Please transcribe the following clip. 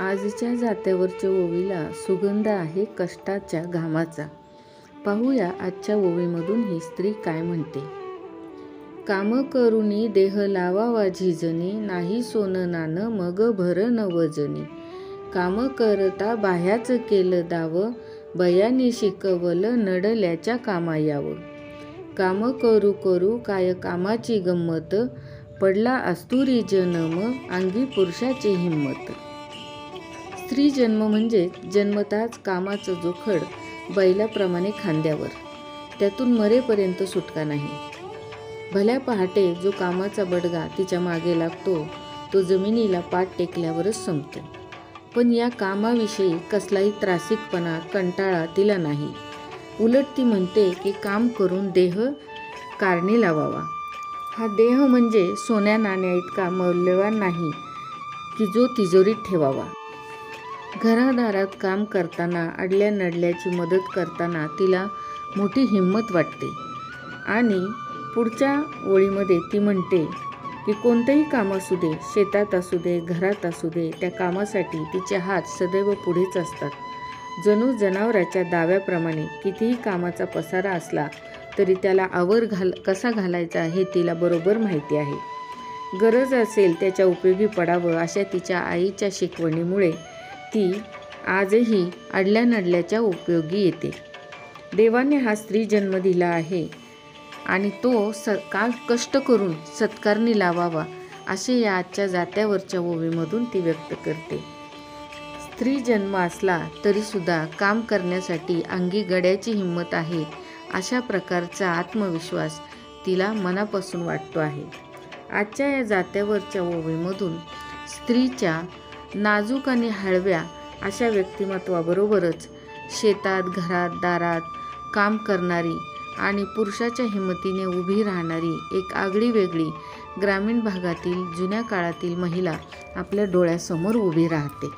आजच्या जात्यावरच्या ओवीला सुगंध आहे कष्टाच्या घामाचा. पाहूया आजच्या ओवीमधून ही स्त्री काय म्हणते. काम करुनी देह लावावा झिजनी, नाही सोनं नाणं मग भरण वजनी. काम करता बाह्याच केलं दाव, बयानी शिकवलं नडल्याच्या कामा यावं. काम करू करू काय कामाची गंमत, पडला अस्तुरी जन्म अंगी पुरुषाची हिंमत. स्त्री जन्म म्हणजे जन्मताच कामाचं जोखड बैलाप्रमाणे खांद्यावर, त्यातून मरेपर्यंत सुटका नाही. भल्या पहाटे जो कामाचा बडगा तिच्या मागे लागतो तो जमिनीला पाठ टेकल्यावरच संपतो. पण या कामाविषयी कसलाही त्रासिकपणा कंटाळा तिला नाही. उलट ती म्हणते की काम करून देह कारणी लावावा. हा देह म्हणजे सोन्या नाण्या इतका मौल्यवान नाही की जो तिजोरीत ठेवावा. घरादारात काम करताना अडल्या नडल्याची मदत करताना तिला मोठी हिंमत वाटते. आणि पुढच्या ओळीमध्ये ती म्हणते की कोणतंही काम असू दे, शेतात असू दे, घरात असू दे, त्या कामासाठी तिचे हात सदैव पुढेच असतात. जणू जनावराच्या दाव्याप्रमाणे कितीही कामाचा पसारा असला तरी त्याला आवर कसा घालायचा हे तिला बरोबर माहिती आहे. गरज असेल त्याच्या उपयोगी पडावं अशा तिच्या आईच्या शिकवणीमुळे ती आजही अडल्या नडल्याच्या उपयोगी येते. देवाने हा स्त्री जन्म दिला आहे आणि तो कष्ट करून सत्कारणी लावावा असे या आजच्या जात्यावरच्या ओवीमधून ती व्यक्त करते. स्त्री जन्म असला तरीसुद्धा काम करण्यासाठी अंगी गड्याची हिंमत आहे अशा प्रकारचा आत्मविश्वास तिला मनापासून वाटतो आहे. आजच्या या जात्यावरच्या ओवीमधून स्त्रीच्या नाजूक आणि हळव्या अशा व्यक्तिमत्वाबरोबरच शेतात, घरात, दारात काम करणारी आणि पुरुषाच्या हिमतीने उभी राहणारी एक आगळी वेगळी ग्रामीण भागातील जुन्या काळातील महिला आपल्या डोळ्यासमोर उभी राहते.